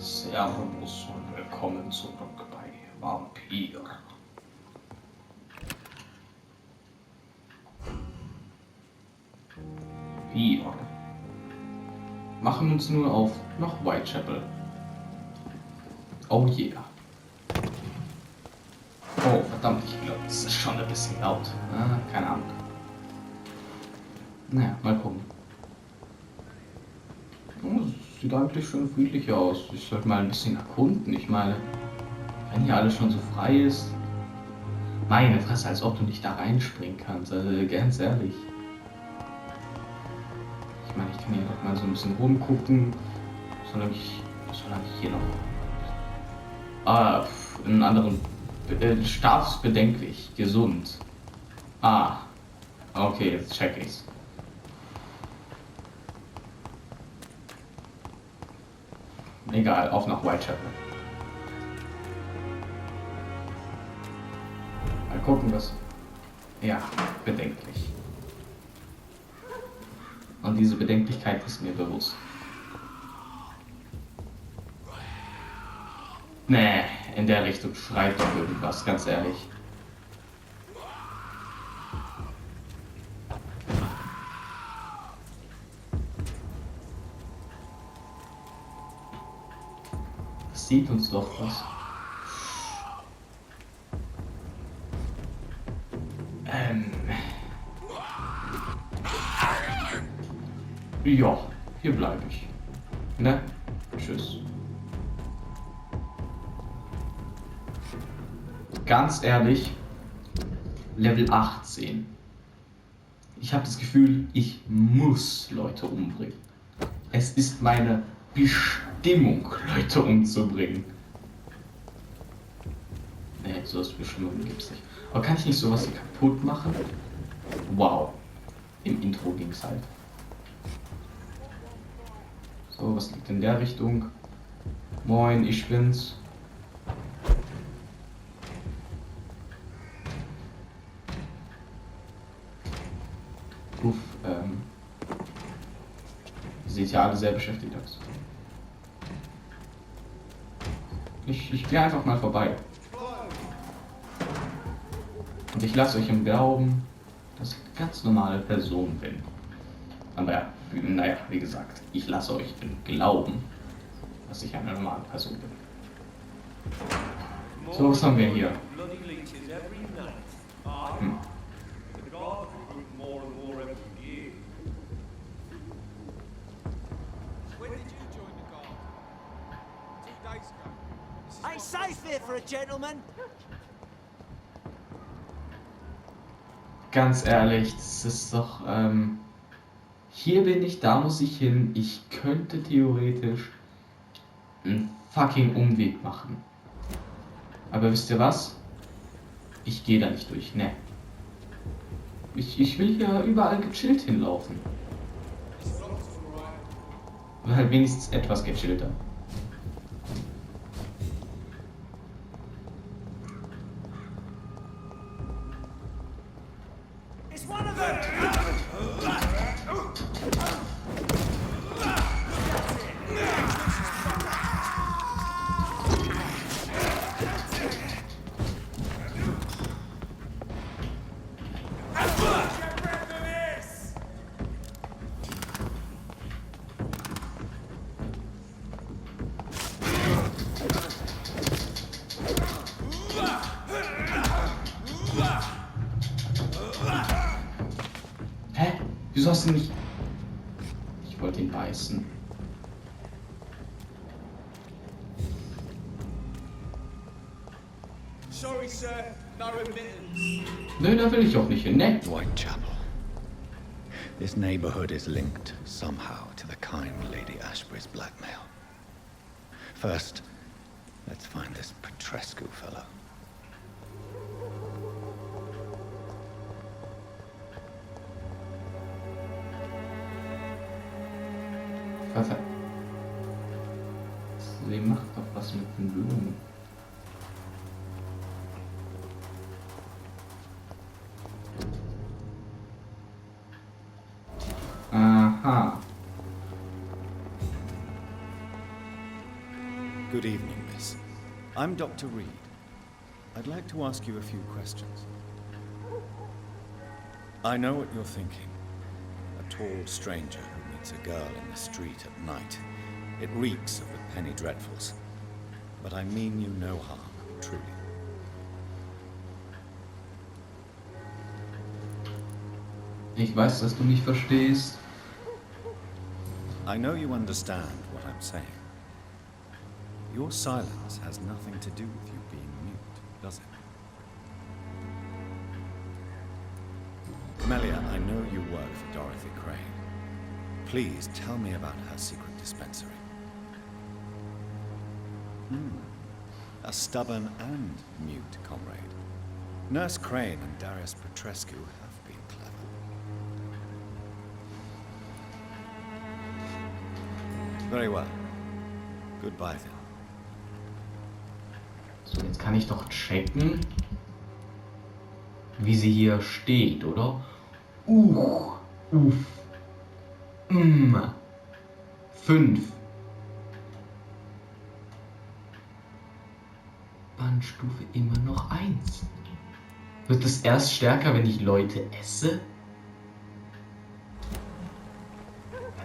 Servus und willkommen zurück bei Vampyr. Wir machen uns nun auf nach Whitechapel. Oh yeah. Oh verdammt, ich glaube, das ist schon ein bisschen laut. Keine Ahnung. Naja, mal gucken. Oh, sieht eigentlich schon friedlich aus. Ich sollte mal ein bisschen erkunden. Ich meine, wenn hier alles schon so frei ist. Meine Fresse, als ob du nicht da reinspringen kannst. Also ganz ehrlich. Ich meine, ich kann hier doch mal so ein bisschen rumgucken. Solange ich hier noch einen anderen Status bedenklich, gesund. Okay, jetzt check ich's. Egal, auf nach Whitechapel. Mal gucken, was. Ja, bedenklich. Und diese Bedenklichkeit ist mir bewusst. Nee, in der Richtung schreit doch irgendwas, ganz ehrlich. Das sieht uns doch was. Ja, hier bleibe ich. Ne? Tschüss. Ganz ehrlich, Level 18. Ich habe das Gefühl, ich muss Leute umbringen. Es ist meine Bestimmung, Leute umzubringen. Ne, sowas Bestimmung gibt's nicht. Aber kann ich nicht sowas hier kaputt machen? Wow. Im Intro ging's halt. So, was liegt in der Richtung? Moin, ich bin's. Uff, ihr seht ja alle sehr beschäftigt aus. Ich gehe einfach mal vorbei. Und ich lasse euch im Glauben, dass ich eine ganz normale Person bin. Aber ja, naja, wie gesagt, ich lasse euch im Glauben, dass ich eine normale Person bin. So, was haben wir hier? Ain't safe here for a gentleman. Ganz ehrlich, das ist doch, hier bin ich, da muss ich hin. Ich könnte theoretisch einen fucking Umweg machen. Aber wisst ihr was? Ich gehe da nicht durch, ne. Ich will hier überall gechillt hinlaufen. Oder halt wenigstens etwas gechillter. Hä? Wieso hast du nicht... Ich wollte ihn beißen. Sorry, sir. No admittance. Nö, da will ich auch nicht hin, ne? Whitechapel. This neighborhood is linked somehow to the kind Lady Ashbury's blackmail. First, let's find this Petrescu fellow. Vater. Sie macht doch was mit den Blumen. Aha. Good evening, miss. I'm Dr. Reed. I'd like to ask you a few questions. I know what you're thinking. A tall stranger who meets a girl in the street at night. It reeks of the penny dreadfuls. But I mean you no harm, truly. Ich weiß, dass du mich verstehst. I know you understand what I'm saying. Your silence has nothing to do with you being mute, does it? Melia, I know you work for Dorothy Crane. Please tell me about her secret dispensary. A stubborn and mute comrade. Nurse Crane and Darius Petrescu have been clever. Very well. Goodbye then. So, jetzt kann ich doch checken, wie sie hier steht, oder? Uff. 5. Bandstufe immer noch 1. Wird es erst stärker, wenn ich Leute esse?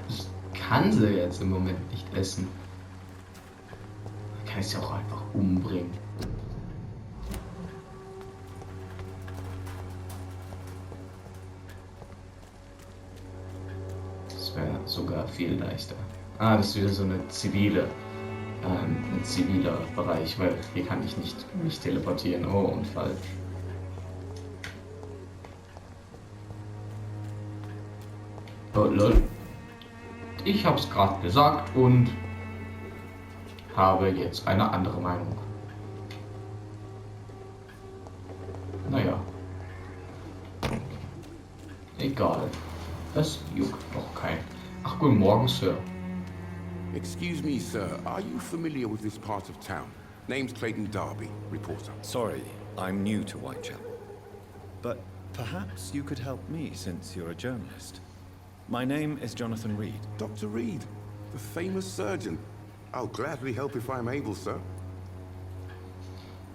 Ich kann sie jetzt im Moment nicht essen. Dann kann ich sie auch einfach umbringen. Das wäre sogar viel leichter. Ah, das ist wieder so eine zivile. Ein ziviler Bereich, weil hier kann ich nicht mich teleportieren. Oh, und falsch. Oh, lol. Ich hab's gerade gesagt und habe jetzt eine andere Meinung. Naja. Egal. Das juckt doch kein. Ach, guten Morgen, Sir. Excuse me, sir. Are you familiar with this part of town? Name's Clayton Darby, reporter. Sorry, I'm new to Whitechapel. But perhaps you could help me since you're a journalist. My name is Jonathan Reed. Dr. Reed, the famous surgeon. I'll gladly help if I'm able, sir.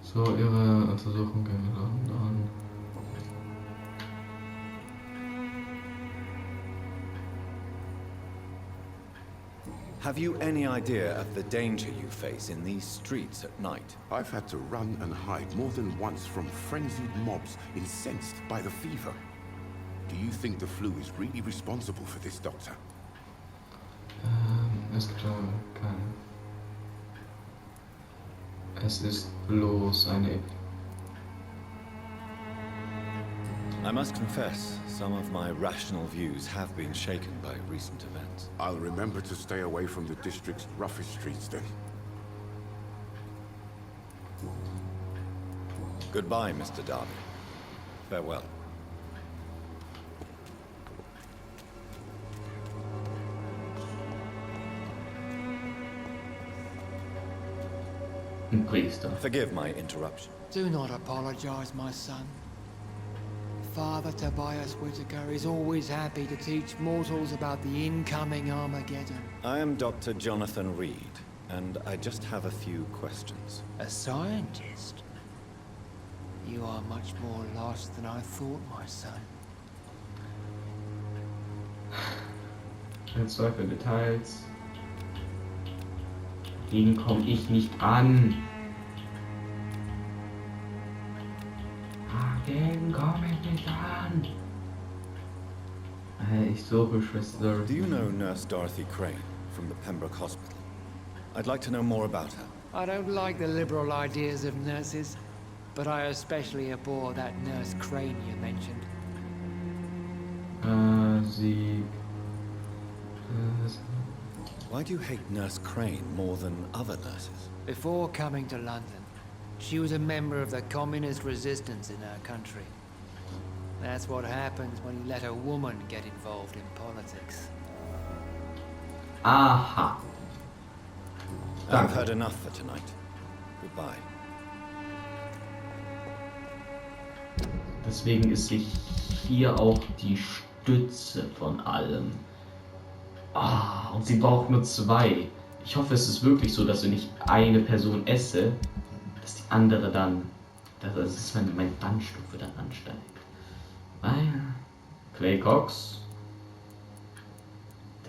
So, Ihre Untersuchung gehen an. Have you any idea of the danger you face in these streets at night? I've had to run and hide more than once from frenzied mobs incensed by the fever. Do you think the flu is really responsible for this, Doctor? Es ist bloß eine... I must confess, some of my rational views have been shaken by recent events. I'll remember to stay away from the district's roughest streets then. Goodbye, Mr. Darby. Farewell. Ein Priester. Forgive my interruption. Do not apologize, my son. Father Tobias Whitaker is always happy to teach mortals about the incoming Armageddon. I am Dr. Jonathan Reed, and I just have a few questions. A scientist? You are much more lost than I thought, my son. Keine Zweifel, Details. Gegen komme ich nicht an. Dagegen komme ich nicht an. Ich suche Schwester. Do you know Nurse Dorothy Crane from the Pembroke Hospital? I'd like to know more about her. I don't like the liberal ideas of nurses, but I especially abhor that Nurse Crane you mentioned. Sie... Why do you hate Nurse Crane more than other nurses? Before coming to London, she was a member of the communist resistance in our country. That's what happens when you let a woman get involved in politics. Aha. I've heard enough for tonight. Goodbye. Deswegen ist sie hier auch die Stütze von allem. Ah, und sie braucht nur 2. Ich hoffe, es ist wirklich so, dass wenn ich eine Person esse, dass die andere dann, dass es meine Bandstufe dann ansteigt. Ah ja. Clay Cox.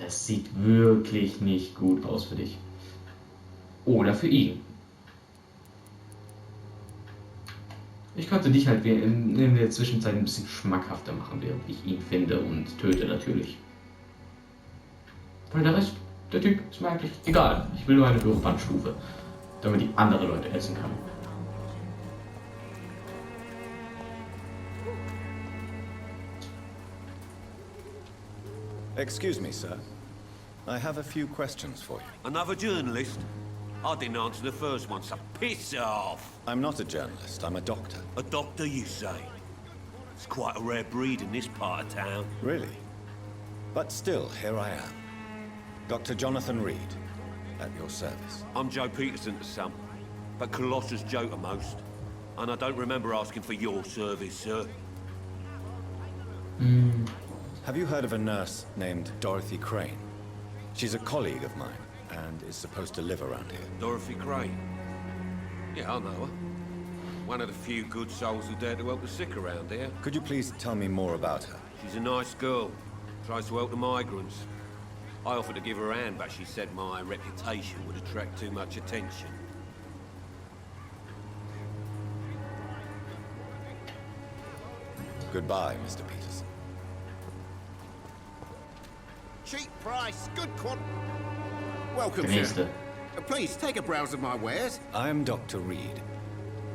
Das sieht wirklich nicht gut aus für dich. Oder für ihn. Ich könnte dich halt in der Zwischenzeit ein bisschen schmackhafter machen, während ich ihn finde und töte natürlich. Weil der Rest, der Typ, ist mir eigentlich egal. Ich will nur eine höhere Bandstufe, damit ich andere Leute essen kann. Excuse me, sir. I have a few questions for you. Another journalist? I didn't answer the first one, so piss off! I'm not a journalist, I'm a doctor. A doctor, you say? It's quite a rare breed in this part of town. Really? But still, here I am. Dr. Jonathan Reed, at your service. I'm Joe Peterson to some, but Colossus Joe to most. And I don't remember asking for your service, sir. Have you heard of a nurse named Dorothy Crane? She's a colleague of mine, and is supposed to live around here. Dorothy Crane? Yeah, I know her. One of the few good souls who dare to help the sick around here. Could you please tell me more about her? She's a nice girl. Tries to help the migrants. I offered to give her a hand, but she said my reputation would attract too much attention. Goodbye, Mr. Peterson. Cheap price, good quality. Welcome, Der sir. nächste. Please take a browse of my wares. I am Dr. Reed.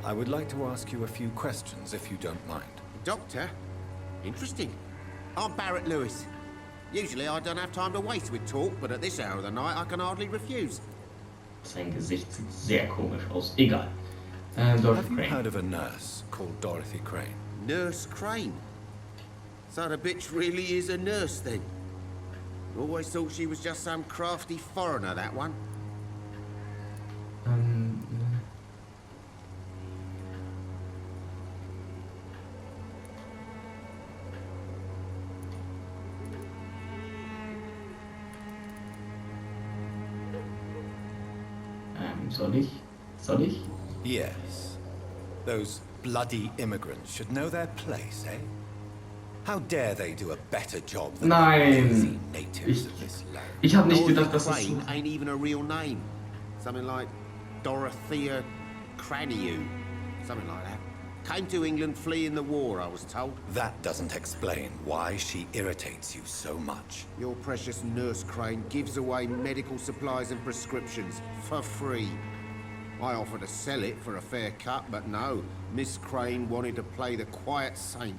I would like to ask you a few questions, if you don't mind. Doctor? Interesting. I'm Barrett Lewis. Usually I don't have time to waste with talk, but at this hour of the night I can hardly refuse. Sein Gesicht sieht sehr komisch aus. Egal. Have Dorothy you Crane. heard of a nurse called Dorothy Crane? Nurse Crane. So the bitch really is a nurse then? Always thought she was just some crafty foreigner, that one. Soll ich? Soll ich? Yes. Those bloody immigrants should know their place, eh? How dare they do a better job than the Nein. lazy natives of this land? Ich habe nicht Dorothy gedacht, dass das so... Crane ain't even a real name. Something like Dorothea Craniu. Something like that. Came to England fleeing the war, I was told. That doesn't explain why she irritates you so much. Your precious Nurse Crane gives away medical supplies and prescriptions for free. I offered to sell it for a fair cut, but no. Miss Crane wanted to play the quiet saint.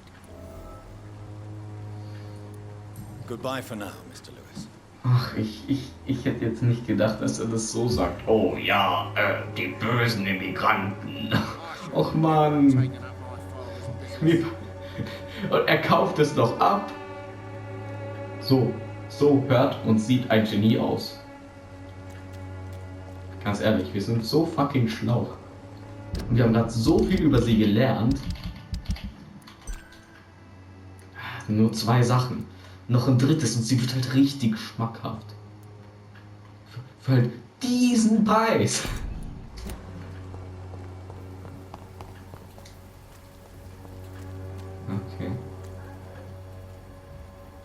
Goodbye for now, Mr. Lewis. Ach, ich hätte jetzt nicht gedacht, dass er das so sagt. Oh ja, die bösen Immigranten. Och Mann. Wie... Und er kauft es noch ab. So hört und sieht ein Genie aus. Ganz ehrlich, wir sind so fucking schlau. Und wir haben gerade so viel über sie gelernt. Nur 2 Sachen. Noch ein drittes und sie wird halt richtig schmackhaft. Für halt diesen Preis. Okay.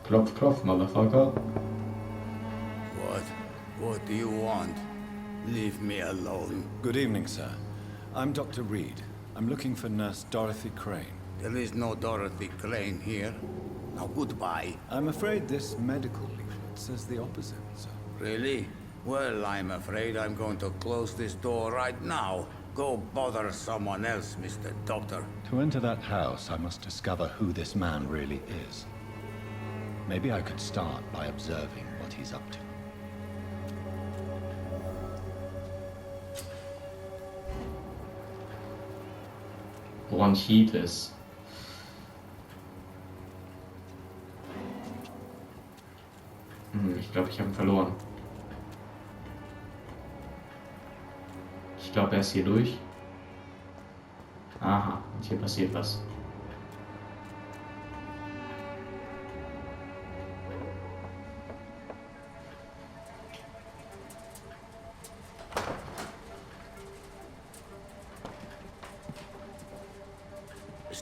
Klopf, klopf, Motherfucker. What do you want? Leave me alone. Good evening, sir. I'm Dr. Reed. I'm looking for Nurse Dorothy Crane. There is no Dorothy Crane here. Now goodbye. I'm afraid this medical leaflet says the opposite, sir. Really? Well, I'm afraid I'm going to close this door right now. Go bother someone else, Mr. Doctor. To enter that house, I must discover who this man really is. Maybe I could start by observing what he's up to. Bronchitis. Ich glaube, ich habe ihn verloren. Ich glaube, er ist hier durch. Aha, und hier passiert was.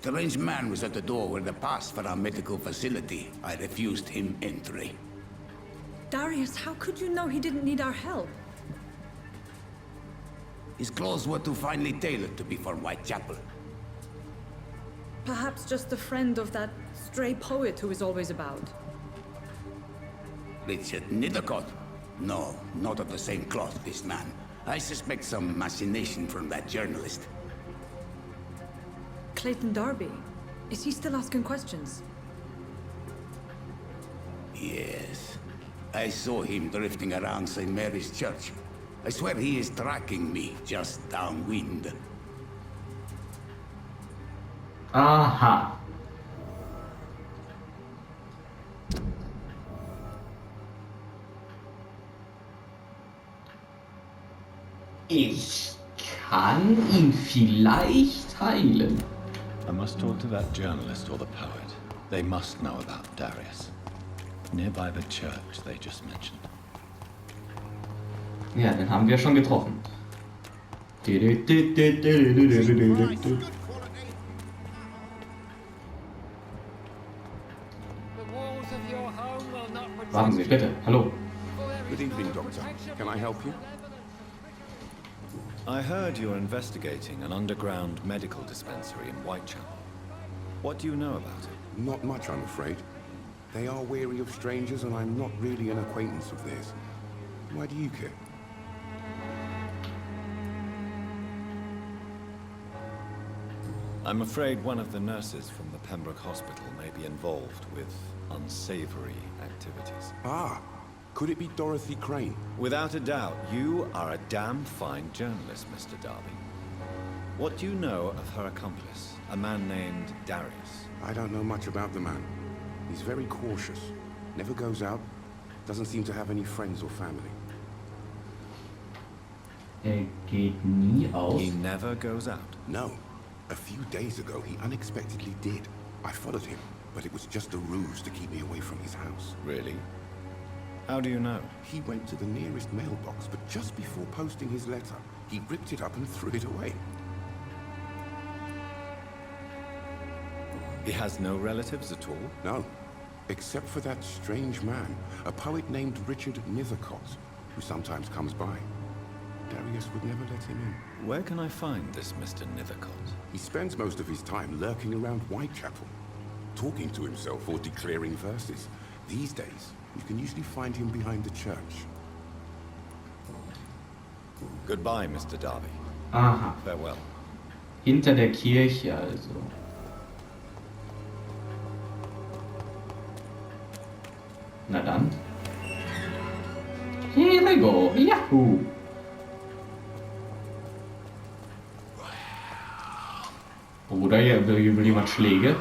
strange man was at the door with a pass for our medical facility. I refused him entry. Darius, how could you know he didn't need our help? His clothes were too finely tailored to be for Whitechapel. Perhaps just a friend of that stray poet who is always about. Richard Nethercott? No, not of the same cloth, this man. I suspect some machination from that journalist. Clayton Darby. Is he still asking questions? Yes. I saw him drifting around St. Mary's Church. I swear he is tracking me just downwind. Aha. Ich kann ihn vielleicht heilen. I must talk to that journalist or the poet. They must know about Darius. Nearby the church they just mentioned. Ja, den haben wir schon getroffen. Warten Sie, bitte. Hallo. Good evening, Doctor. Can I help you? I heard you're investigating an underground medical dispensary in Whitechapel. What do you know about it? Not much, I'm afraid. They are wary of strangers, and I'm not really an acquaintance of theirs. Why do you care? I'm afraid one of the nurses from the Pembroke Hospital may be involved with unsavory activities. Ah, could it be Dorothy Crane? Without a doubt, you are a damn fine journalist, Mr. Darby. What do you know of her accomplice, a man named Darius? I don't know much about the man. He's very cautious. Never goes out. Doesn't seem to have any friends or family. Geht nie aus. He never goes out. No. A few days ago, he unexpectedly did. I followed him, but it was just a ruse to keep me away from his house. Really? How do you know? He went to the nearest mailbox, but just before posting his letter, he ripped it up and threw it away. He has no relatives at all? No, except for that strange man, a poet named Richard Nethercott, who sometimes comes by. Darius would never let him in. Where can I find this Mr. Nethercott? He spends most of his time lurking around Whitechapel, talking to himself or declaring verses. These days, you can usually find him behind the church. Goodbye, Mr. Darby. Aha. Farewell. Hinter der Kirche also. Na dann. Here we go. Yahoo! Bruder, hier will jemand Schläge.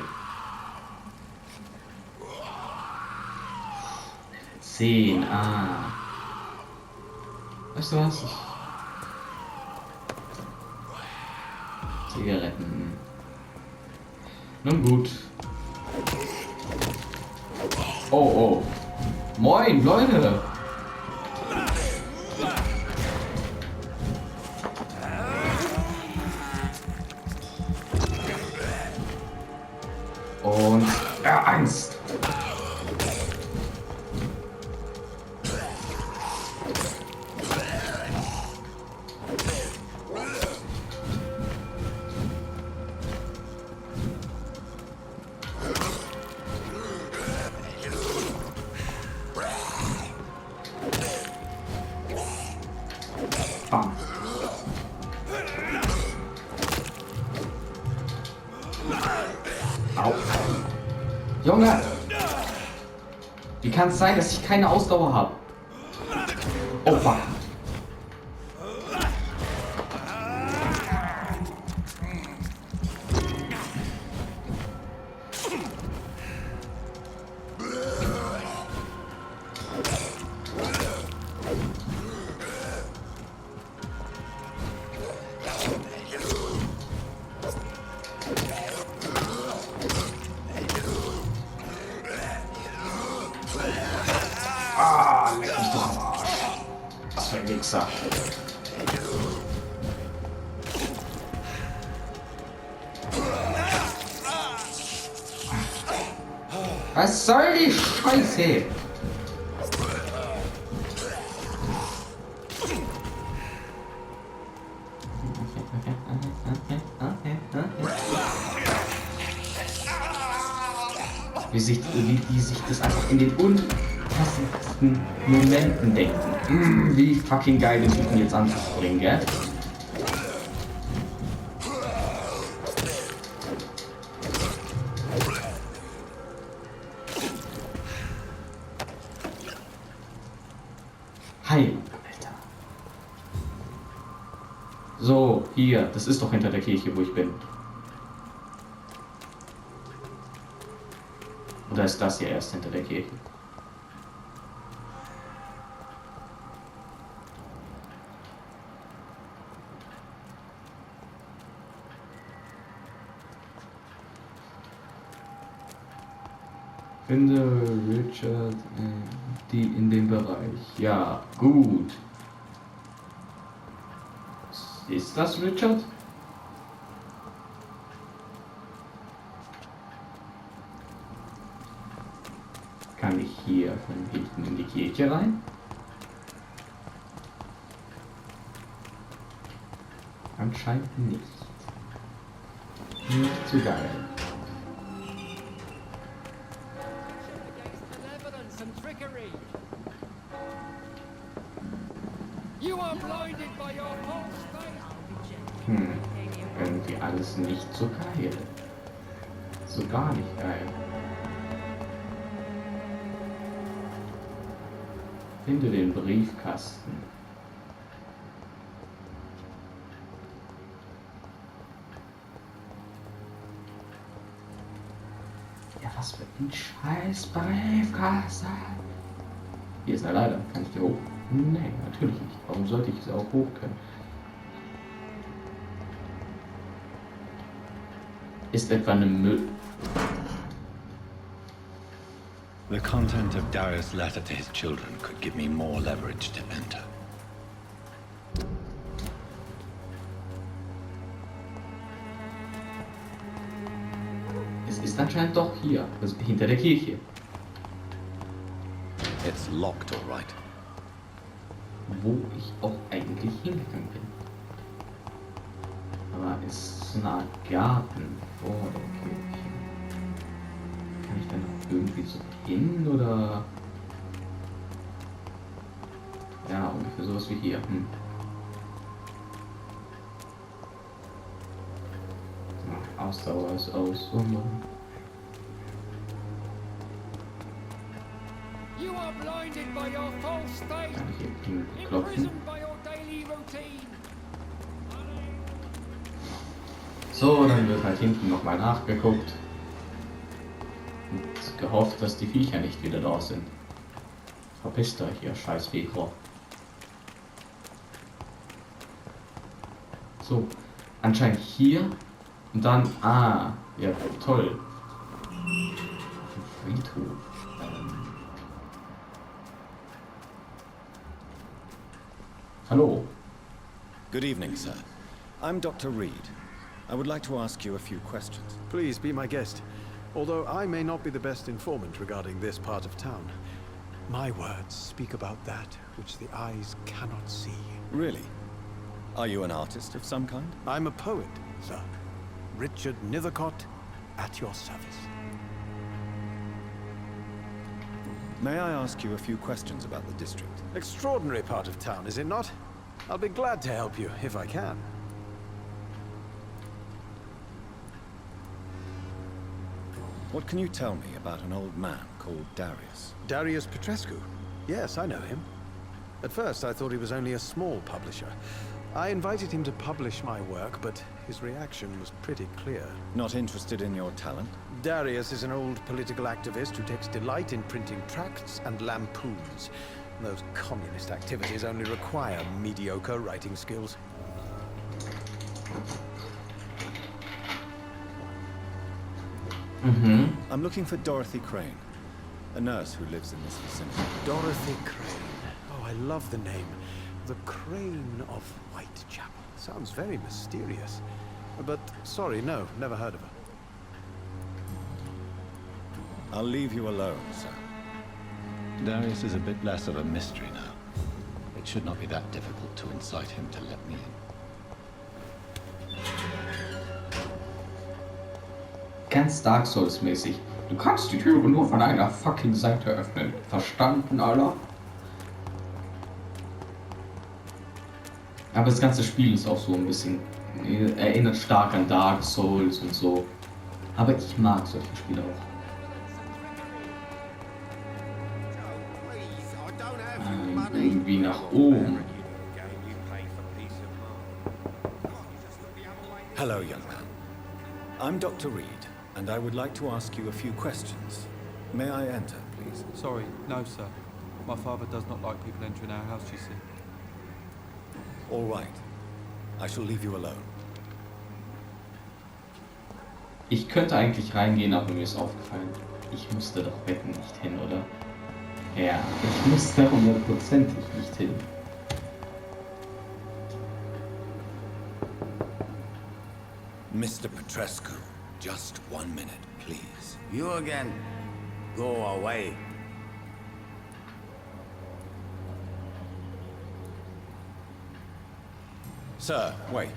10, ah. Weißt du was? Zigaretten. Nun gut. Oh, oh. Moin, Leute. Und R1. Bam. Au. Junge! Wie kann es sein, dass ich keine Ausdauer habe? Oh fuck. Ah, leck mich doch am Arsch. Was für ein Wichser. Was soll die Scheiße? Wie die sich das einfach in den unpassendsten Momenten denken. Wie fucking geil, den Typen jetzt anzuspringen, gell? Hi, Alter. So, hier, das ist doch hinter der Kirche, wo ich bin. Oder ist das hier erst hinter der Kirche? Finde Richard die in dem Bereich. Ja, gut. Ist das Richard? Kann ich hier von hinten in die Kirche rein? Anscheinend nicht. Nicht so geil. Irgendwie alles nicht so geil. So gar nicht geil. Finde den Briefkasten. Ja, was für ein scheiß Briefkasten. Hier ist eine Leiter. Kann ich die hoch? Nee, natürlich nicht. Warum sollte ich sie auch hoch können? Ist etwa eine Müll... The content of Darius' letter to his children could give me more leverage to enter. Es ist anscheinend doch hier, also hinter der Kirche. It's locked, all right. Wo ich auch eigentlich hingegangen bin. Aber es ist eine Art Garten vor der Kirche. Kann ich da noch irgendwie so hin oder? Ja, ungefähr sowas wie hier. Ausdauer ist aus. Oh Mann. Kann ich hier klopfen? So, dann wird halt hinten nochmal nachgeguckt. Und gehofft, dass die Viecher nicht wieder da sind. Verpisst euch, ihr scheiß Viecher. So, anscheinend hier. Und dann, ja toll. Friedhof. Hallo. Good evening, sir. I'm Dr. Reed. I would like to ask you a few questions. Please be my guest. Although I may not be the best informant regarding this part of town, my words speak about that which the eyes cannot see. Really? Are you an artist of some kind? I'm a poet, sir. Richard Nethercott, at your service. May I ask you a few questions about the district? Extraordinary part of town, is it not? I'll be glad to help you, if I can. What can you tell me about an old man called Darius? Darius Petrescu? Yes, I know him. At first, I thought he was only a small publisher. I invited him to publish my work, but his reaction was pretty clear. Not interested in your talent? Darius is an old political activist who takes delight in printing tracts and lampoons. Those communist activities only require mediocre writing skills. I'm looking for Dorothy Crane, a nurse who lives in this vicinity. Dorothy Crane. Oh, I love the name. The Crane of Whitechapel. Sounds very mysterious. But, sorry, no, never heard of her. I'll leave you alone, sir. Darius is a bit less of a mystery now. It should not be that difficult to incite him to let me in. Ganz Dark Souls-mäßig. Du kannst die Türe nur von einer fucking Seite öffnen. Verstanden, Alter? Aber das ganze Spiel ist auch so ein bisschen... erinnert stark an Dark Souls und so. Aber ich mag solche Spiele auch. Irgendwie nach oben. Hello, young man. I'm Dr. Reed, and I would like to ask you a few questions. May I enter, please? Sorry, no, sir. My father does not like people entering our house, you see. All right. I shall leave you alone. Ich könnte eigentlich reingehen, aber mir ist aufgefallen, ich musste doch wetten nicht hin, oder? Ja, ich musste 100%ig nicht hin. Mr. Petrescu, just 1 minute, please. You again. Go away. Sir, wait.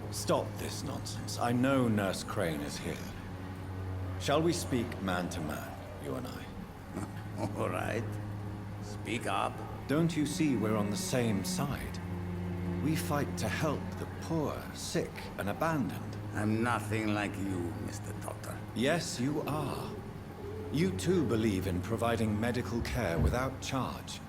Stop this nonsense. I know Nurse Crane is here. Shall we speak man to man, you and I? All right. Speak up. Don't you see we're on the same side? We fight to help the poor, sick, and abandoned. I'm nothing like you, Mr. Doctor. Yes, you are. You too believe in providing medical care without charge.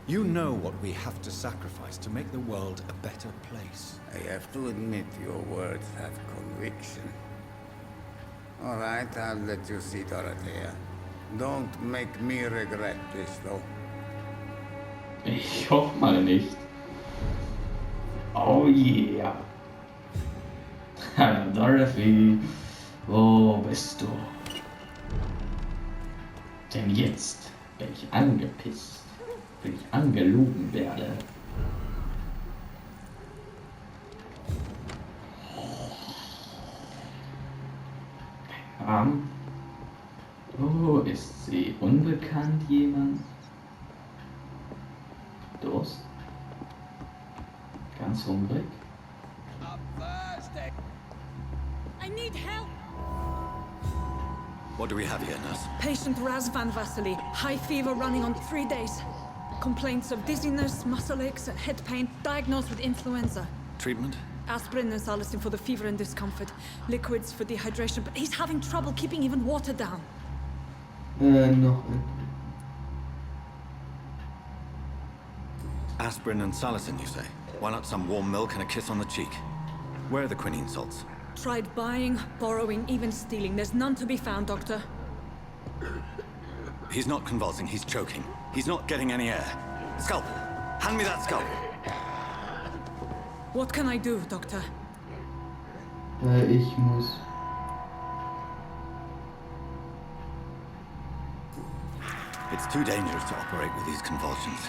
You know what we have to sacrifice to make the world a better place. I have to admit your words have conviction. All right, I'll let you see Dorothea. Don't make me regret this, though. Ich hoffe mal nicht. Oh yeah. Dorothy, wo bist du? Denn jetzt bin ich angepisst, wenn ich angelogen werde. Wo ist sie? Unbekannt jemand? Durst? Ganz hungrig? I need help! What do we have here, nurse? Patient Razvan Vasily. High fever running on 3 days. Complaints of dizziness, muscle aches, and head pain. Diagnosed with influenza. Treatment? Aspirin and salicin for the fever and discomfort. Liquids for dehydration, but he's having trouble keeping even water down. Noch. Aspirin and salicin, you say? Why not some warm milk and a kiss on the cheek? Where are the quinine salts? Tried buying, borrowing, even stealing. There's none to be found, Doctor. He's not convulsing, he's choking. He's not getting any air. Scalpel! Hand me that scalpel! What can I do, Doctor? Ich muss... It's too dangerous to operate with these convulsions.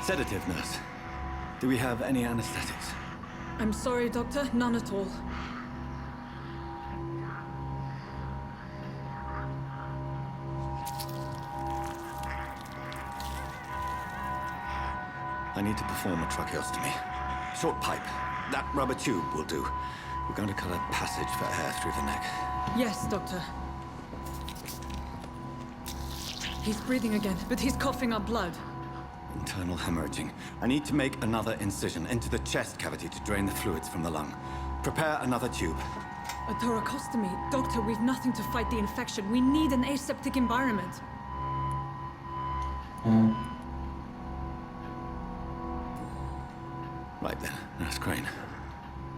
Sedative, nurse. Do we have any anesthetics? I'm sorry, Doctor. None at all. I need to perform a tracheostomy. Short pipe. That rubber tube will do. We're going to cut a passage for air through the neck. Yes, Doctor. He's breathing again, but he's coughing up blood. Internal hemorrhaging. I need to make another incision into the chest cavity to drain the fluids from the lung. Prepare another tube. A thoracostomy. Doctor, we've nothing to fight the infection. We need an aseptic environment. Right then, Nurse Crane.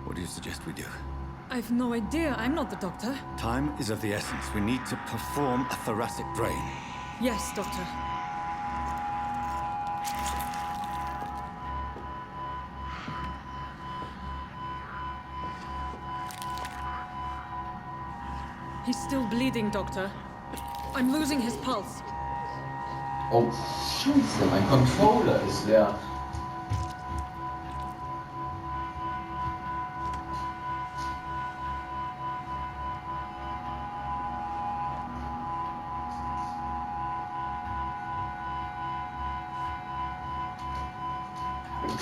What do you suggest we do? I've no idea. I'm not the doctor. Time is of the essence. We need to perform a thoracic drain. Yes, Doctor. He's still bleeding, Doctor. I'm losing his pulse. Oh, Scheiße, mein Controller ist leer.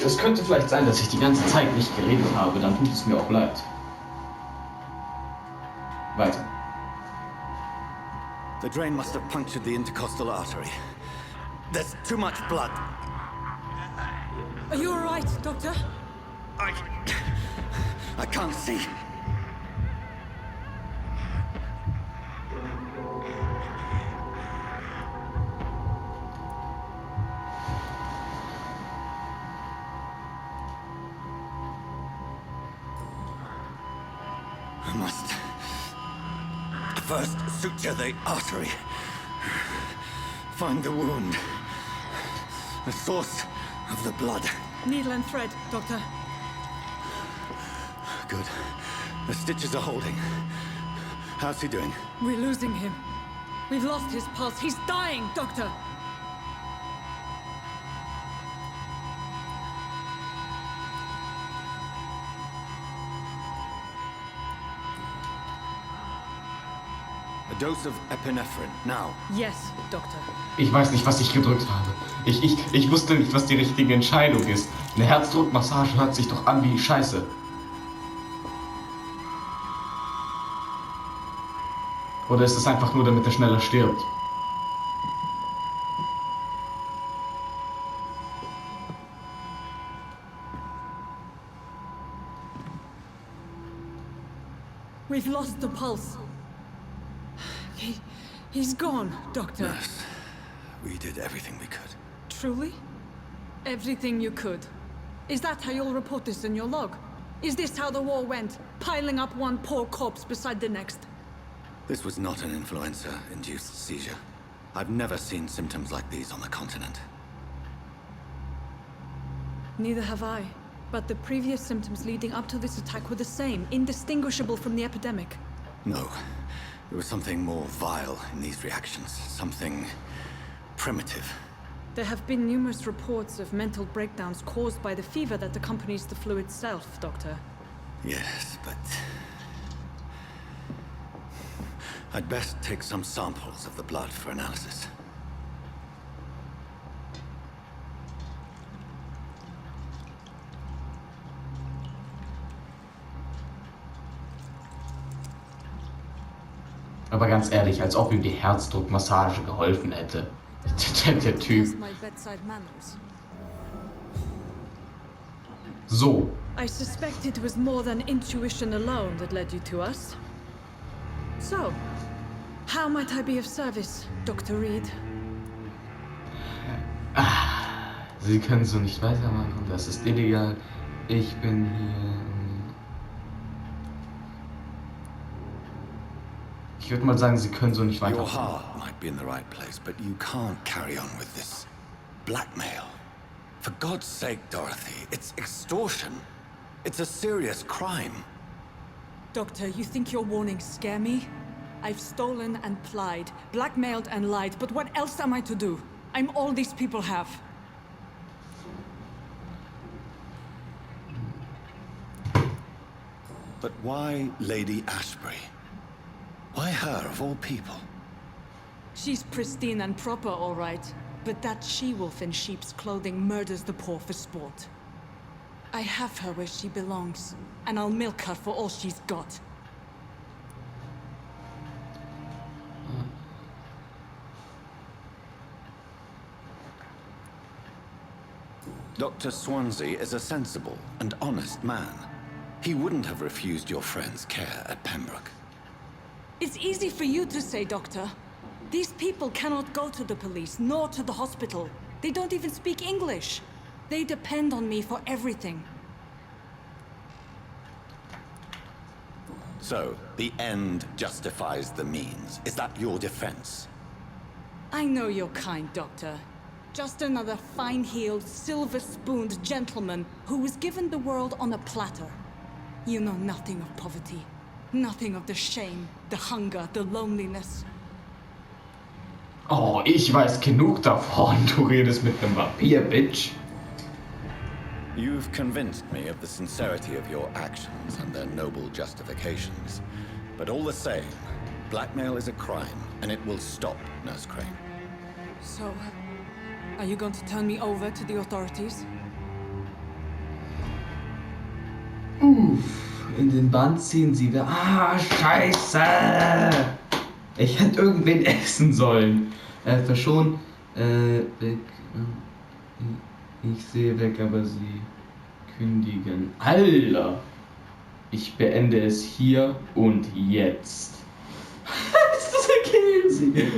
es könnte vielleicht sein, dass ich die ganze Zeit nicht geredet habe, dann tut es mir auch leid. Weiter. The drain must have punctured the intercostal artery. There's too much blood. Are you alright, Doctor? I can't see. I must first suture the artery. Find the wound. The source of the blood. Needle and thread, Doctor. Good. The stitches are holding. How's he doing? We're losing him. We've lost his pulse. He's dying, Doctor. A dose of epinephrine, now. Yes, Doctor. Ich weiß nicht, was ich gedrückt habe. Ich wusste nicht, was die richtige Entscheidung ist. Eine Herzdruckmassage hört sich doch an wie Scheiße. Oder ist es einfach nur, damit er schneller stirbt? We've lost the pulse. He's gone, Doctor. Nurse, we did everything we could. Truly? Everything you could. Is that how you'll report this in your log? Is this how the war went? Piling up one poor corpse beside the next? This was not an influenza-induced seizure. I've never seen symptoms like these on the continent. Neither have I. But the previous symptoms leading up to this attack were the same, indistinguishable from the epidemic. No. There was something more vile in these reactions. Something primitive. There have been numerous reports of mental breakdowns caused by the fever that accompanies the flu itself, Doctor. Yes, but... I'd best take some samples of the blood for analysis. Aber ganz ehrlich, als ob ihm die Herzdruckmassage geholfen hätte. Der Typ. So. I suspect it was more than intuition alone that led you to us. So, how might I be of service, Dr. Reed? Sie können so nicht weitermachen, das ist illegal. Ich bin hier... Ich würde mal sagen, Sie können so nicht weitermachen. Your heart might be in the right place, but you can't carry on with this blackmail. For God's sake, Dorothy, it's extortion. It's a serious crime. Doctor, you think your warnings scare me? I've stolen and plied, blackmailed and lied, but what else am I to do? I'm all these people have. But why Lady Ashbury? Why her, of all people? She's pristine and proper, all right. But that she-wolf in sheep's clothing murders the poor for sport. I have her where she belongs, and I'll milk her for all she's got. Dr. Swansea is a sensible and honest man. He wouldn't have refused your friend's care at Pembroke. It's easy for you to say, Doctor. These people cannot go to the police, nor to the hospital. They don't even speak English. They depend on me for everything. So, the end justifies the means. Is that your defense? I know you're kind, Doctor. Just another fine-heeled, silver-spooned gentleman who was given the world on a platter. You know nothing of poverty. Nothing of the shame, the hunger, the loneliness. Oh, ich weiß genug davon. Du redest mit einem Vampir, Bitch. You've convinced me of the sincerity of your actions and their noble justifications. But all the same, blackmail is a crime, and it will stop, Nurse Crane. So, are you going to turn me over to the authorities? In den Band ziehen sie wieder. Ah, scheiße! Ich hätte irgendwen essen sollen. Verschonen. Weg. Ich sehe weg, aber sie kündigen. Alter! Ich beende es hier und jetzt. Das erklären sie.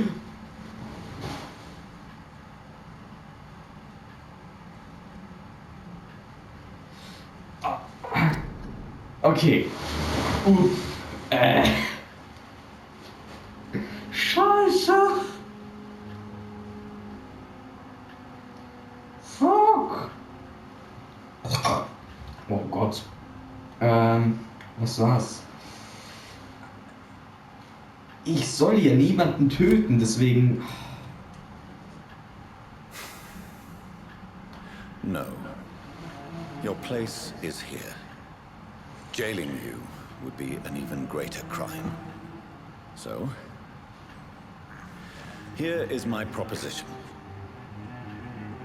Okay. Scheiße. Fuck. Oh Gott. Was war's? Ich soll hier niemanden töten, deswegen... No. Your place is here. Jailing you would be an even greater crime. So, here is my proposition.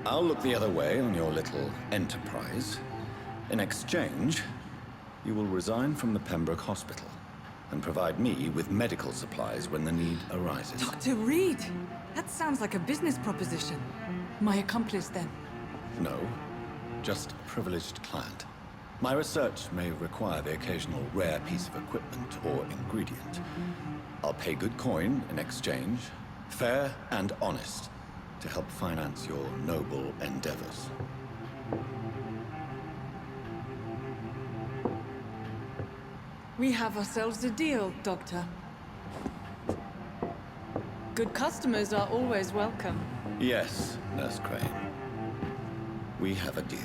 I'll look the other way on your little enterprise. In exchange, you will resign from the Pembroke Hospital and provide me with medical supplies when the need arises. Dr. Reed! That sounds like a business proposition. My accomplice, then? No, just a privileged client. My research may require the occasional rare piece of equipment or ingredient. I'll pay good coin in exchange, fair and honest, to help finance your noble endeavors. We have ourselves a deal, Doctor. Good customers are always welcome. Yes, Nurse Crane. We have a deal.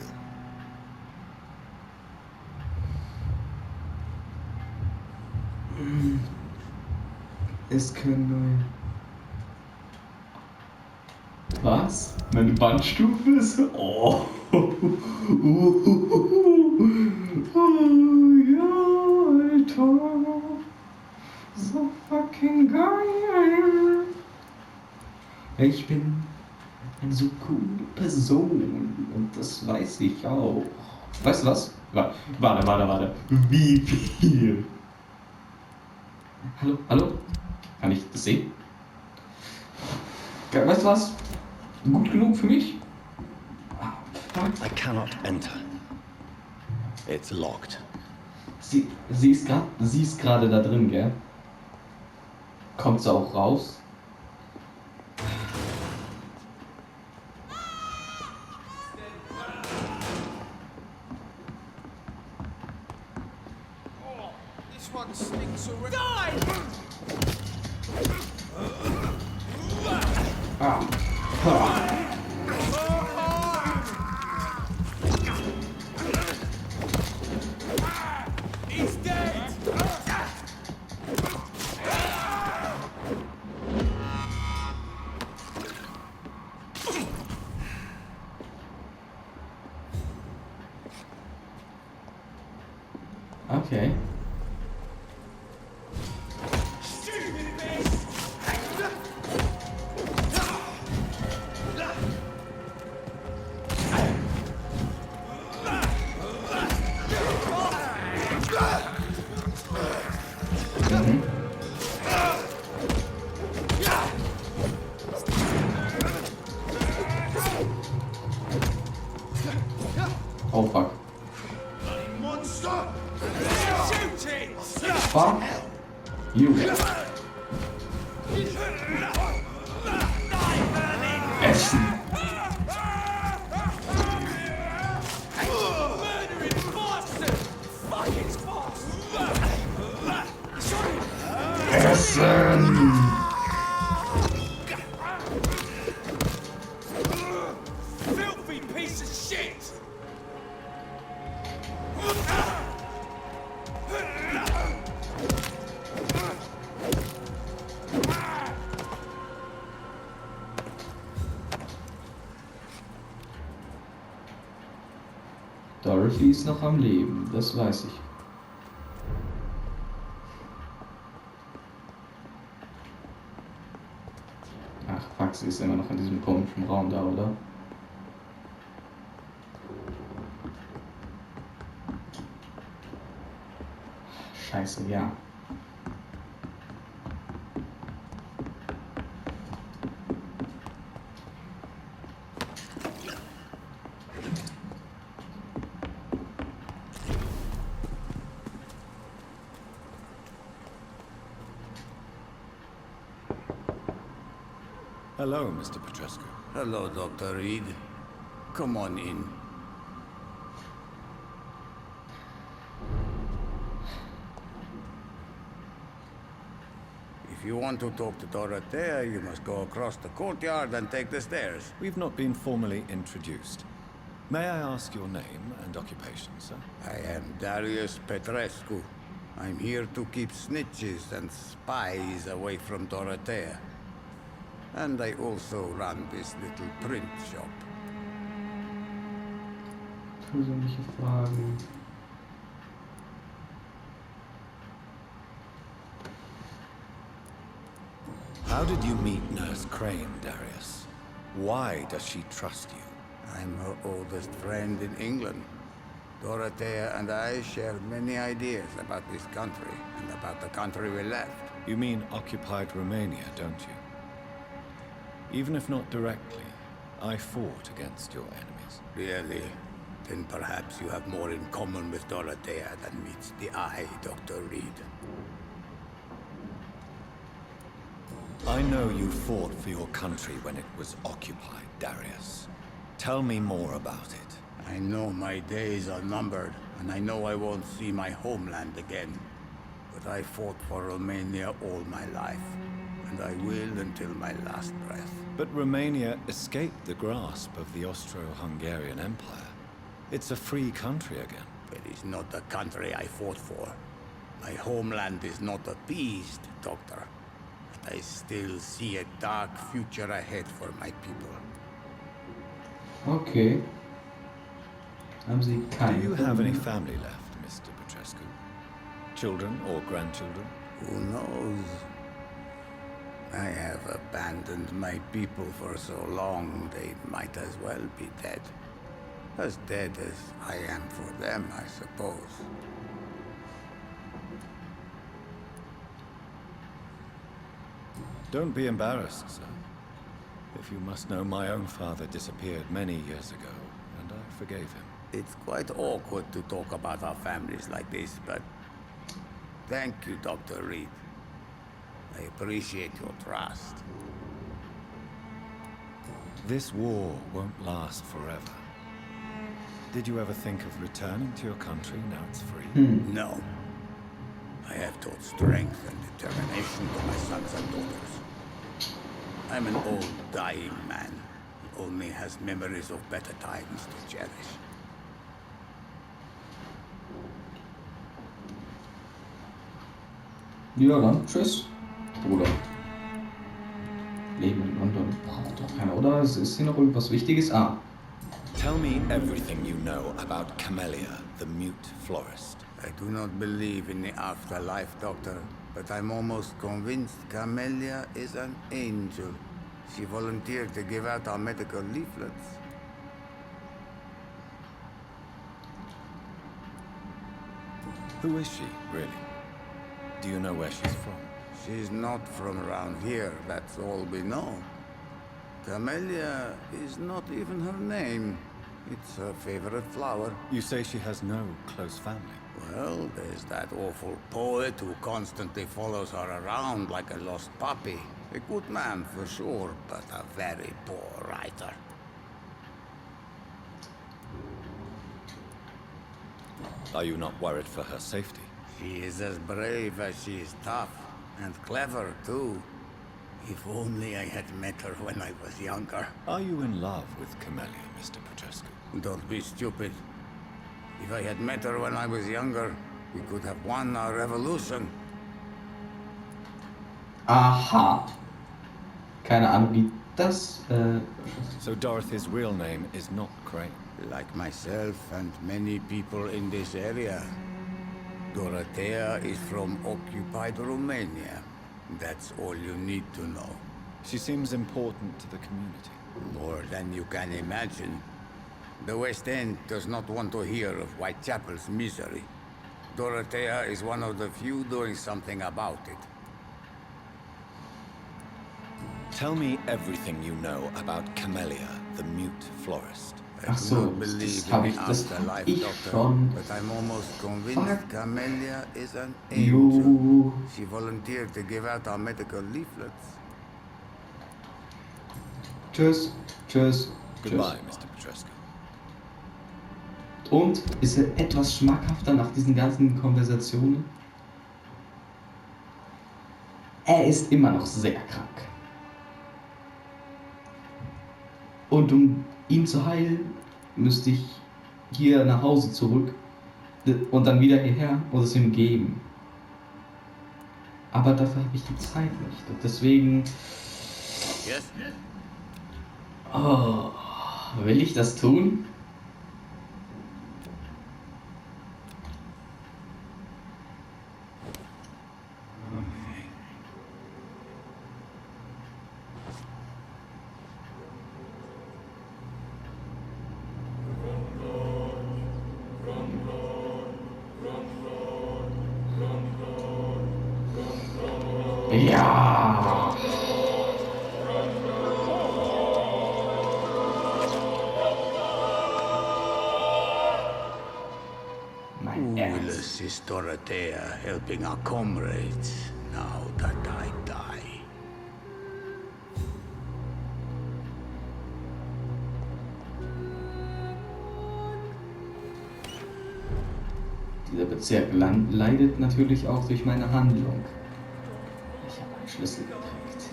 Es können neue... Was? Meine Bandstufe ist... Oh. Ja, Alter. So fucking geil. Ich bin eine so coole Person. Und das weiß ich auch. Weißt du was? Warte. Wie viel? Hallo? Kann ich das sehen? Weißt du was? Gut genug für mich? I cannot enter. It's locked. Sie ist gerade da drin, gell? Kommt sie auch raus? This one stinks already. He's dead! Okay. Oh fuck. Monster! Shoot it! Fuck you. Essen. Murdering bastard! Fuck it's fast! Essen. Filthy piece of shit! Dorothy ist noch am Leben, das weiß ich. Ach fuck, sie ist immer noch in diesem komischen Raum da, oder? Scheiße, ja. Hello, Mr. Petrescu. Hello, Dr. Reed. Come on in. If you want to talk to Dorothea, you must go across the courtyard and take the stairs. We've not been formally introduced. May I ask your name and occupation, sir? I am Darius Petrescu. I'm here to keep snitches and spies away from Dorothea. And I also run this little print shop. Persönliche Fragen. How did you meet Nurse Crane, Darius? Why does she trust you? I'm her oldest friend in England. Dorothea and I share many ideas about this country and about the country we left. You mean occupied Romania, don't you? Even if not directly, I fought against your enemies. Really? Then perhaps you have more in common with Dorothea than meets the eye, Dr. Reed. I know you fought for your country when it was occupied, Darius. Tell me more about it. I know my days are numbered, and I know I won't see my homeland again. But I fought for Romania all my life, and I will until my last breath. But Romania escaped the grasp of the Austro-Hungarian Empire. It's a free country again. It is not the country I fought for. My homeland is not appeased, Doctor. But I still see a dark future ahead for my people. Okay. Haben Sie keine? Do you have any family left, Mr. Petrescu? Children or grandchildren? Who knows? I have abandoned my people for so long, they might as well be dead. As dead as I am for them, I suppose. Don't be embarrassed, sir. If you must know, my own father disappeared many years ago, and I forgave him. It's quite awkward to talk about our families like this, but thank you, Dr. Reed. I appreciate your trust. This war won't last forever. Did you ever think of returning to your country now it's free? No. I have taught strength and determination to my sons and daughters. I'm an old, dying man who only has memories of better times to cherish. Ja, dann tschüss, Bruder. Leben in London braucht doch keiner, oder? Ist hier noch irgendwas Wichtiges? Ah. Tell me everything you know about Camellia, the mute florist. I do not believe in the afterlife, Doctor, but I'm almost convinced Camellia is an angel. She volunteered to give out our medical leaflets. Who is she, really? Do you know where she's from? She's not from around here, that's all we know. Camellia is not even her name. It's her favorite flower. You say she has no close family? Well, there's that awful poet who constantly follows her around like a lost puppy. A good man for sure, but a very poor writer. Are you not worried for her safety? She is as brave as she is tough, and clever too. If only I had met her when I was younger. Are you in love with Camellia, Mr. Petrescu? Don't be stupid. If I had met her when I was younger, we could have won our revolution. Aha. Keine Ahnung, wie das... So Dorothy's real name is not Crane? Like myself and many people in this area. Dorothea is from occupied Romania. That's all you need to know. She seems important to the community. More than you can imagine. The West End does not want to hear of Whitechapel's misery. Dorothea is one of the few doing something about it. Tell me everything you know about Camellia, the mute florist. I do not believe in the afterlife, Doctor, but I'm almost convinced Camellia is an angel. She volunteered to give out our medical leaflets. Tschüss, tschüss, Goodbye, tschüss. Mr. Petrescu. Und ist er etwas schmackhafter nach diesen ganzen Konversationen? Er ist immer noch sehr krank. Und um ihn zu heilen, müsste ich hier nach Hause zurück und dann wieder hierher und es ihm geben. Aber dafür habe ich die Zeit nicht. Und deswegen... Oh, will ich das tun? Ja. Mein Will Ernst. assist Dorothea helping our comrades now that I die. Dieser Bezirk leidet natürlich auch durch meine Handlung. Ich habe einen Schlüssel gekriegt.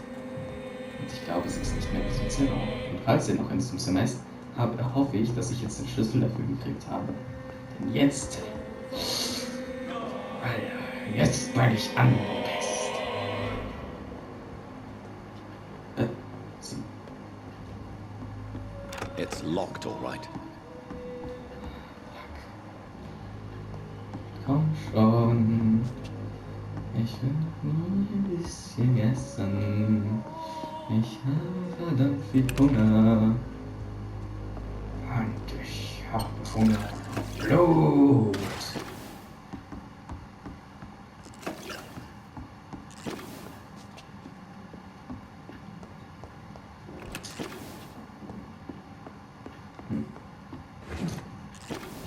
Und ich glaube, sie ist nicht mehr in diesem Zimmer. Und falls sie noch in diesem Zimmer ist, hoffe ich, dass ich jetzt den Schlüssel dafür gekriegt habe. Denn jetzt... Alter, jetzt bin ich angepisst. Sie... It's locked, all right. Komm schon. Ich will nur ein bisschen essen. Ich habe verdammt viel Hunger. Und ich habe Hunger auf Blut.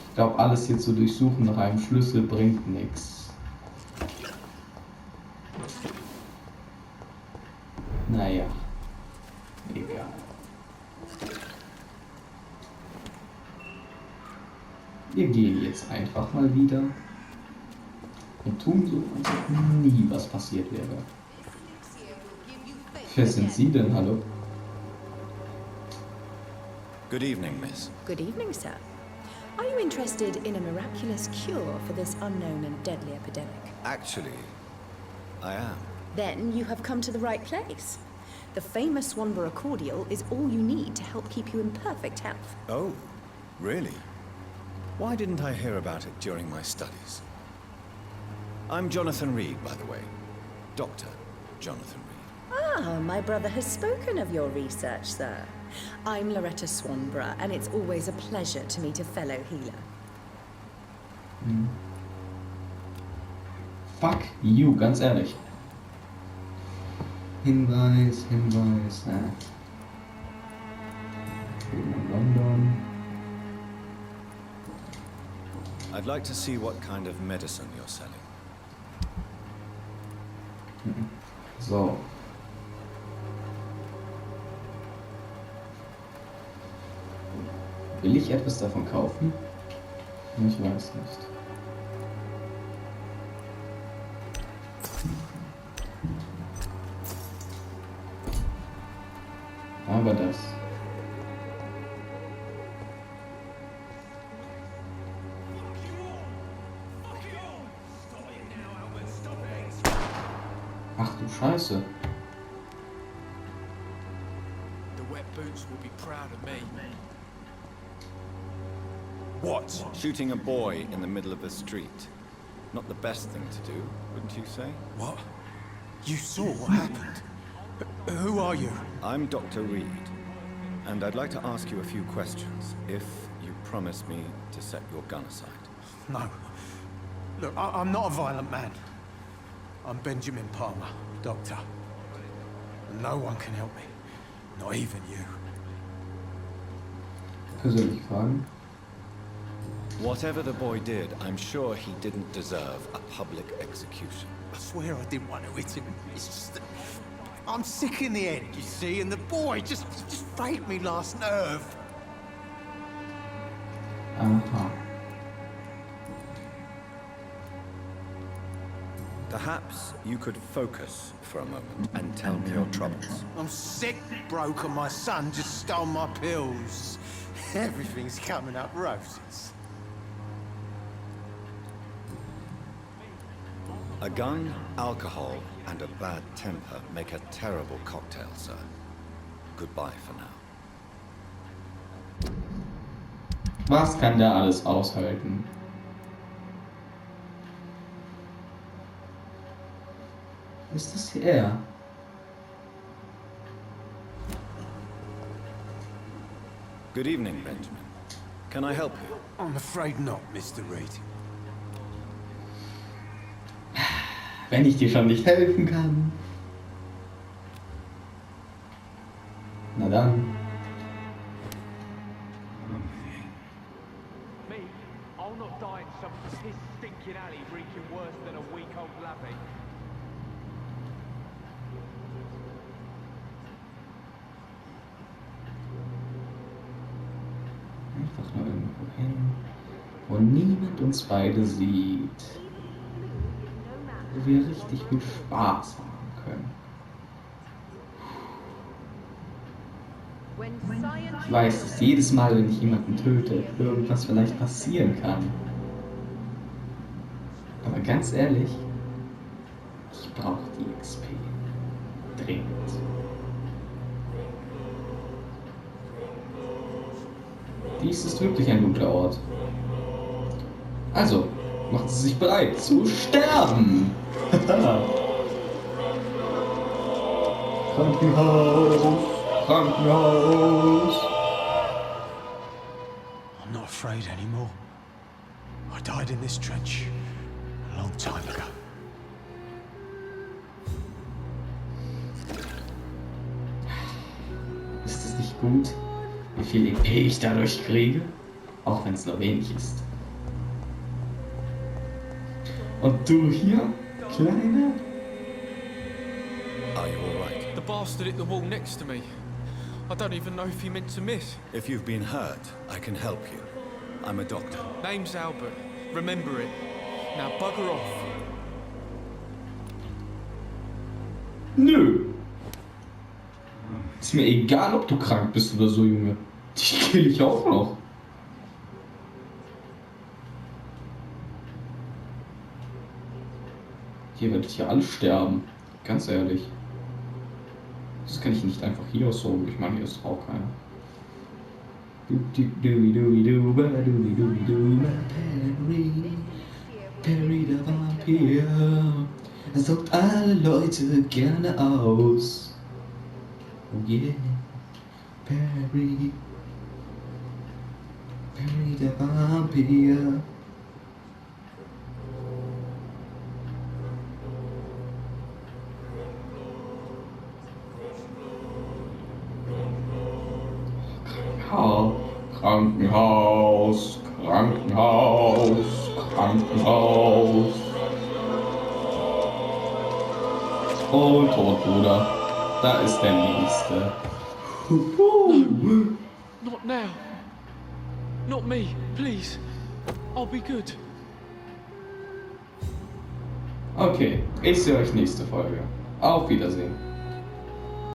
Ich glaube, alles hier zu durchsuchen nach einem Schlüssel bringt nichts. Naja, egal. Wir gehen jetzt einfach mal wieder und tun so, als ob nie was passiert wäre. Wer sind Sie denn, hallo? Good evening, miss. Good evening, sir. Are you interested in a miraculous cure for this unknown and deadly epidemic? Actually, I am. Then you have come to the right place. The famous Swanborough cordial is all you need to help keep you in perfect health. Oh, really? Why didn't I hear about it during my studies? I'm Jonathan Reed, by the way. Dr. Jonathan Reed. Ah, my brother has spoken of your research, sir. I'm Loretta Swanborough, and it's always a pleasure to meet a fellow healer. Fuck you, ganz ehrlich. Hinweis, Hinweis. London. I'd like to see what kind of medicine you're selling. So. Will ich etwas davon kaufen? Ich weiß nicht. Aber das. Ach du Scheiße. The wet boots will be proud of me. What? Shooting a boy in the middle of the street. Not the best thing to do, wouldn't you say? What? You saw what happened? Who are you? I'm Dr. Reed, and I'd like to ask you a few questions, if you promise me to set your gun aside. No. Look, I'm not a violent man. I'm Benjamin Palmer, doctor. And no one can help me. Not even you. Persönliche Fragen. Whatever the boy did, I'm sure he didn't deserve a public execution. I swear I didn't want to hit him. It's just that I'm sick in the head, you see, and the boy just frayed me last nerve. Aha. Perhaps you could focus for a moment and tell me your troubles. I'm sick, broke, and my son just stole my pills. Everything's coming up roses. A gun, alcohol, and a bad temper make a terrible cocktail, sir. Goodbye for now. Was kann der alles aushalten? Ist das hier er? Good evening, Benjamin. Can I help you? I'm afraid not, Mr. Reed. Wenn ich dir schon nicht helfen kann. Na dann. Me, I'll not die in some piss stinking alley reeking worse than a week old lavvy. Einfach nur irgendwo hin, wo niemand uns beide sieht. Wo wir richtig viel Spaß haben können. Ich weiß, dass jedes Mal, wenn ich jemanden töte, irgendwas vielleicht passieren kann. Aber ganz ehrlich, ich brauche die XP. Dringend. Dies ist wirklich ein guter Ort. Also, macht sie sich bereit zu sterben. Krankenhaus. Krankenhaus. I'm not afraid anymore. I died in this trench a long time ago. Ist es nicht gut, wie viel EP ich dadurch kriege? Auch wenn es nur wenig ist. Und du hier, Kleiner? Are you all right? The bastard hit the wall next to me. I don't even know if he meant to miss. If you've been hurt, I can help you. I'm a doctor. Name's Albert. Remember it. Now bugger off. Nö. Ist mir egal, ob du krank bist oder so, Junge. Dich kill ich auch noch. Hier werdet ihr alle sterben. Ganz ehrlich. Das kann ich nicht einfach hier so. Ich meine, hier ist auch keiner. Perry der Vampyr. Er saugt alle Leute gerne aus. Oh yeah. Perry. Perry der Vampyr. Krankenhaus, Krankenhaus, Krankenhaus. Oh, tot, Bruder. Da ist der nächste. No, not now. Not me, please. I'll be good. Okay, ich sehe euch nächste Folge. Auf Wiedersehen.